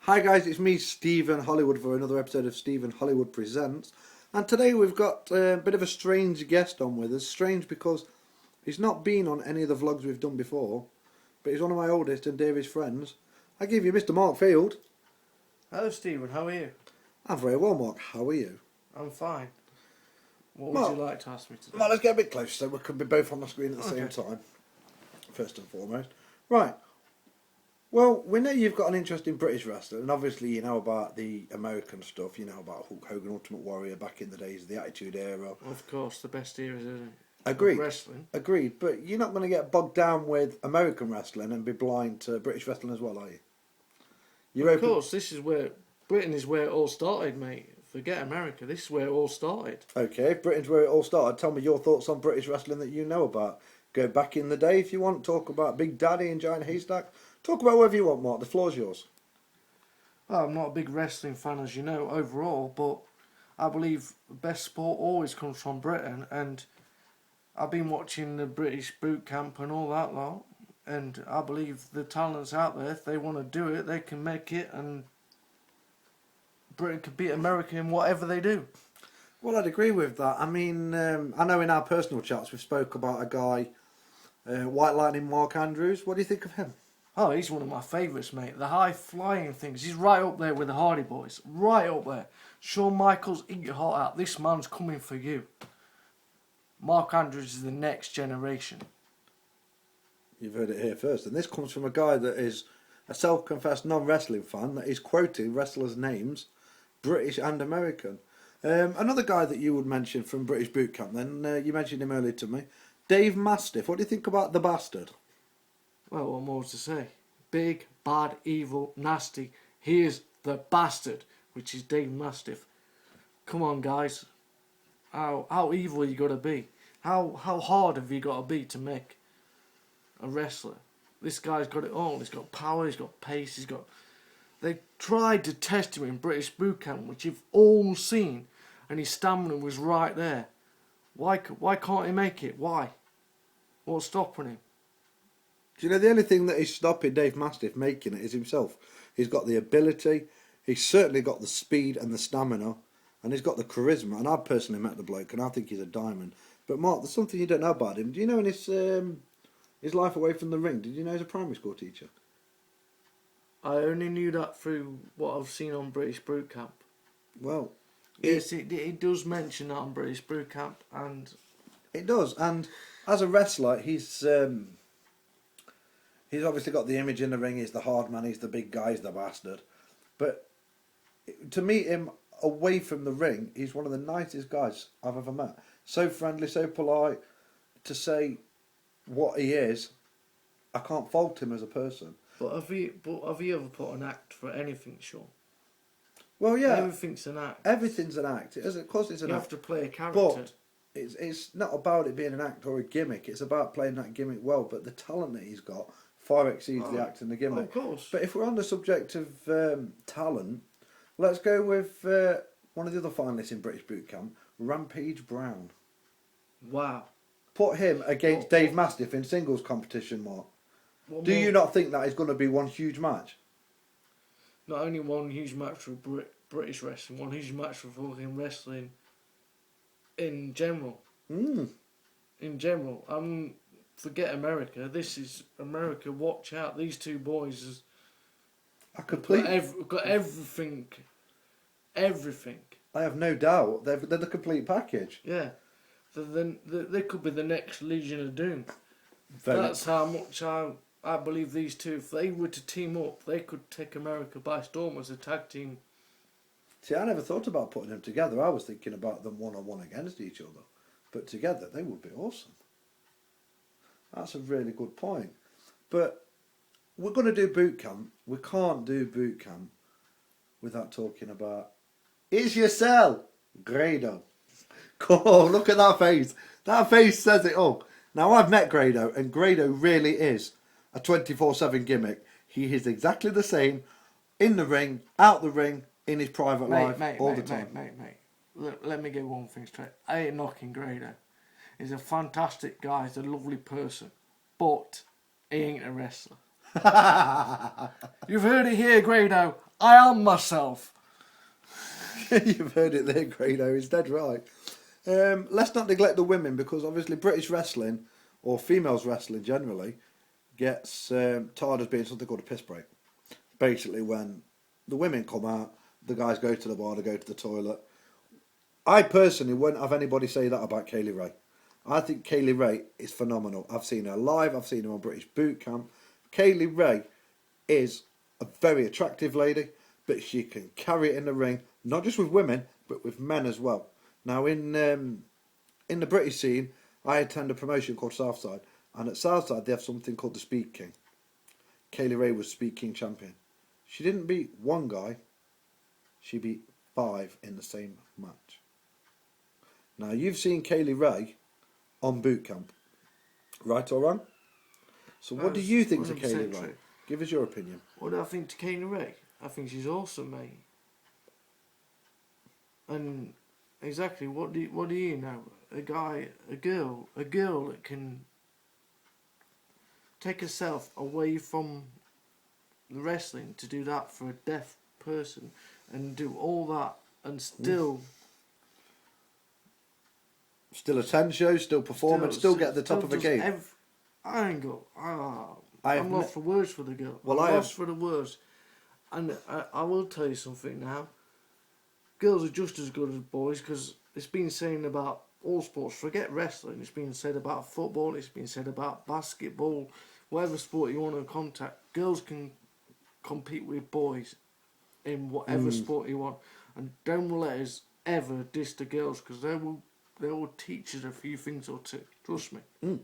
Hi guys, it's me, Stephen Hollywood, for another episode of Stephen Hollywood Presents. And today we've got a bit of a strange guest on with us. Strange because he's not been on any of the vlogs we've done before, but he's one of my oldest and dearest friends. I give you Mr. Mark Field. Hello Stephen, how are you? I'm very well, Mark. How are you? I'm fine. What Mark, would you like to ask me today? Well, let's get a bit closer so we can be both on the screen at the same time, first and foremost. Right. Well, we know you've got an interest in British wrestling, and obviously you know about the American stuff. You know about Hulk Hogan, Ultimate Warrior back in the days of the Attitude Era. Of course, the best era, isn't it? Agreed. Wrestling. Agreed. But you're not going to get bogged down with American wrestling and be blind to British wrestling as well, are you? Of course, this is where Britain is where it all started, mate. Forget America. This is where it all started. Okay, if Britain's where it all started, tell me your thoughts on British wrestling that you know about. Go back in the day if you want. Talk about Big Daddy and Giant Haystack. Talk about whatever you want, Mark. The floor's yours. Well, I'm not a big wrestling fan, as you know, overall, but I believe the best sport always comes from Britain, and I've been watching the British boot camp and all that lot, and I believe the talent's out there. If they want to do it, they can make it, and Britain could beat America in whatever they do. Well, I'd agree with that. I mean, I know in our personal chats we spoke about a guy, White Lightning Mark Andrews. What do you think of him? Oh, he's one of my favourites, mate. The high-flying things. He's right up there with the Hardy Boys. Right up there. Shawn Michaels, eat your heart out. This man's coming for you. Mark Andrews is the next generation. You've heard it here first. And this comes from a guy that is a self-confessed non-wrestling fan that is quoting wrestlers' names, British and American. Another guy that you would mention from British Boot Camp, then, you mentioned him earlier to me, Dave Mastiff. What do you think about the bastard? Well, what more to say? Big, bad, evil, nasty. He is the bastard, which is Dave Mastiff. Come on, guys. How evil you got to be? How hard have you got to be to make a wrestler? This guy's got it all. He's got power, he's got pace, They tried to test him in British Boot Camp, which you've all seen, and his stamina was right there. Why can't he make it? Why? What's stopping him? Do you know the only thing that is stopping Dave Mastiff making it is himself? He's got the ability, he's certainly got the speed and the stamina, and he's got the charisma. And I've personally met the bloke, and I think he's a diamond. But Mark, there's something you don't know about him. Do you know in his life away from the ring, did you know he's a primary school teacher? I only knew that through what I've seen on British Boot Camp. Well, yes, it does mention that on British Boot Camp, and it does. And as a wrestler, he's obviously got the image in the ring. He's the hard man. He's the big guy. He's the bastard. But to meet him away from the ring, he's one of the nicest guys I've ever met. So friendly, so polite. To say what he is, I can't fault him as a person. But have you ever put an act for anything, Sean? Well, yeah. Everything's an act. Everything's an act. Of course, it's an act. You have to play a character. But it's not about it being an act or a gimmick. It's about playing that gimmick well. But the talent that he's got far exceeds the act and the gimmick. Of course. But if we're on the subject of talent, let's go with one of the other finalists in British Boot Camp, Rampage Brown. Wow. Put him against Dave Mastiff in singles competition, Mark. Do you not think that is going to be one huge match? Not only one huge match for British wrestling, one huge match for fucking wrestling in general. In general. Forget America. This is America. Watch out. These two boys got everything. Everything. I have no doubt. They're the complete package. Yeah. They could be the next Legion of Doom. That's how much I believe these two, if they were to team up, they could take America by storm as a tag team. See, I never thought about putting them together. I was thinking about them one-on-one against each other. But together, they would be awesome. That's a really good point. But we're going to do boot camp. We can't do boot camp without talking about Is Your Cell, Grado. Oh, look at that face. That face says it all. Now, I've met Grado, and Grado really is a 24/7 gimmick. He is exactly the same in the ring, out the ring, in his private life, all the time. Mate. Let me get one thing straight. I ain't knocking Grado. He's a fantastic guy. He's a lovely person. But he ain't a wrestler. You've heard it here, Grado. I am myself. You've heard it there, Grado. He's dead right. Let's not neglect the women, because obviously British wrestling, or females wrestling generally, gets tarred as being something called a piss break. Basically, when the women come out, the guys go to the bar, they go to the toilet. I personally wouldn't have anybody say that about Kaylee Ray. I think Kaylee Ray is phenomenal. I've seen her live, I've seen her on British Boot Camp. Kaylee Ray is a very attractive lady, but she can carry it in the ring, not just with women, but with men as well. Now, in the British scene, I attend a promotion called Southside, and at Southside they have something called the Speed King. Kaylee Ray was Speed King champion. She didn't beat one guy, she beat 5 in the same match. Now, you've seen Kaylee Ray on Boot Camp, right or wrong? So what do you think to Kaylee Ray? True. Give us your opinion. What do I think to Kaylee Ray? I think she's awesome, mate. And exactly, what do you know? A girl that can take herself away from the wrestling to do that for a deaf person and do all that and still attend shows, still perform, and still get the top of the game. I'm lost for words for the girl. Well, I'm lost for the words. And I will tell you something now. Girls are just as good as boys, because it's been saying about all sports. Forget wrestling. It's been said about football. It's been said about basketball. Whatever sport you want to contact, girls can compete with boys in whatever sport you want. And don't let us ever diss the girls, because they will teach us a few things or two. Trust me.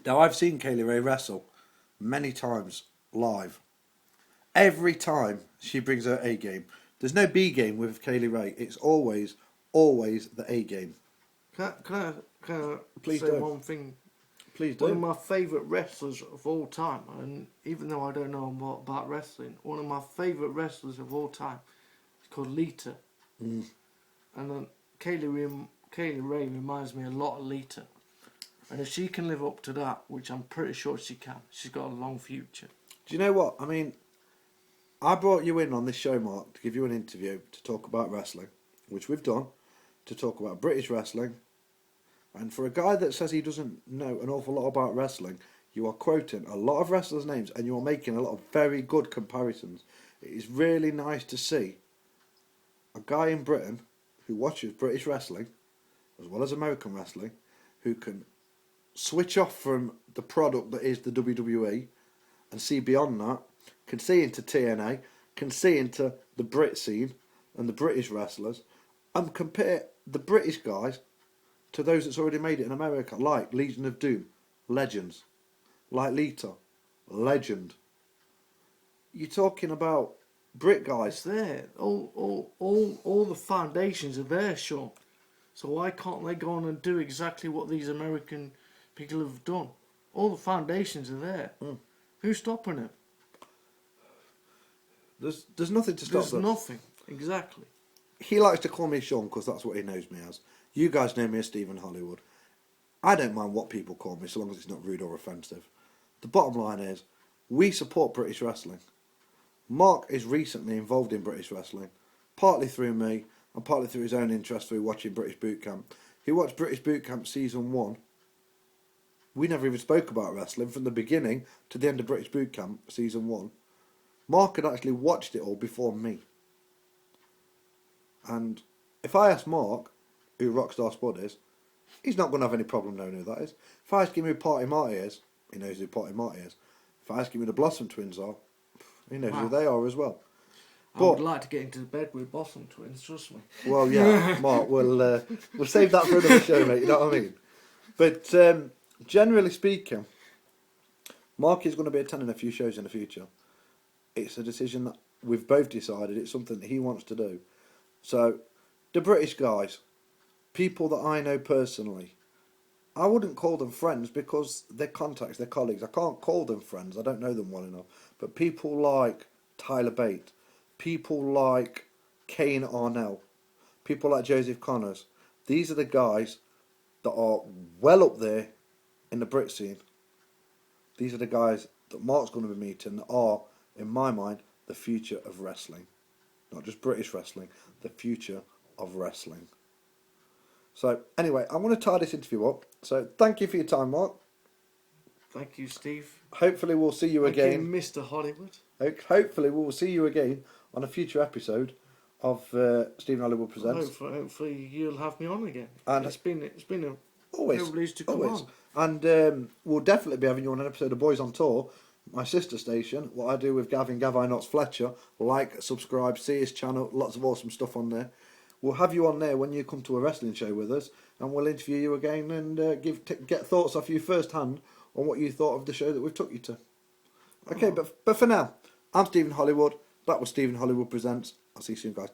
Now, I've seen Kaylee Ray wrestle many times live. Every time she brings her A game. There's no B game with Kaylee Ray. It's always the A game. Can I Please say do. one thing? Please do. One of my favourite wrestlers of all time, and even though I don't know a lot about wrestling, one of my favourite wrestlers of all time is called Lita. And Kaylee Ray reminds me a lot of Lita. And if she can live up to that, which I'm pretty sure she can, she's got a long future. Do you know what? I mean, I brought you in on this show, Mark, to give you an interview to talk about wrestling, which we've done, to talk about British wrestling. And for a guy that says he doesn't know an awful lot about wrestling, you are quoting a lot of wrestlers' names and you are making a lot of very good comparisons. It is really nice to see a guy in Britain who watches British wrestling, as well as American wrestling, who can switch off from the product that is the WWE and see beyond that, can see into TNA, can see into the Brit scene and the British wrestlers, and compare the British guys to those that's already made it in America, like Legion of Doom, legends, like Lita, legend. You're talking about Brit guys. It's there. All the foundations are there, Sean. So why can't they go on and do exactly what these American people have done? All the foundations are there. Who's stopping it? There's nothing to stop them. There's nothing. Exactly. He likes to call me Sean because that's what he knows me as. You guys know me as Stephen Hollywood. I don't mind what people call me so long as it's not rude or offensive. The bottom line is, we support British wrestling. Mark is recently involved in British wrestling, partly through me and partly through his own interest through watching British Boot Camp. He watched British Boot Camp season 1. We never even spoke about wrestling from the beginning to the end of British Boot Camp season 1. Mark had actually watched it all before me. And if I ask Mark who Rockstar Spud is, he's not going to have any problem knowing who that is. If I ask him who Party Marty is, he knows who Party Marty is. If I ask him who the Blossom Twins are, he knows who they are as well. I would like to get into bed with Blossom Twins, trust me. Well, yeah, Mark, we'll save that for another show, mate, you know what I mean? But generally speaking, Mark is going to be attending a few shows in the future. It's a decision that we've both decided. It's something that he wants to do. So, the British guys, people that I know personally, I wouldn't call them friends because they're contacts, they're colleagues. I can't call them friends. I don't know them well enough. But people like Tyler Bate, people like Kane Arnell, people like Joseph Connors. These are the guys that are well up there in the Brit scene. These are the guys that Mark's going to be meeting that are, in my mind, the future of wrestling. Not just British wrestling, the future of wrestling. So, anyway, I'm going to tie this interview up. So, thank you for your time, Mark. Thank you, Steve. Hopefully, we'll see you Thank again. you, Mr. Hollywood. Hopefully, we will see you again on a future episode of Stephen Hollywood Presents. Hopefully, you'll have me on again. And it's been a always, privilege to come on. And we'll definitely be having you on an episode of Boys on Tour, my sister station. What I do with Gavin Knotts Fletcher. Like, subscribe, see his channel. Lots of awesome stuff on there. We'll have you on there when you come to a wrestling show with us, and we'll interview you again and get thoughts off you firsthand on what you thought of the show that we've took you to. Okay, but for now, I'm Stephen Hollywood. That was Stephen Hollywood Presents. I'll see you soon, guys.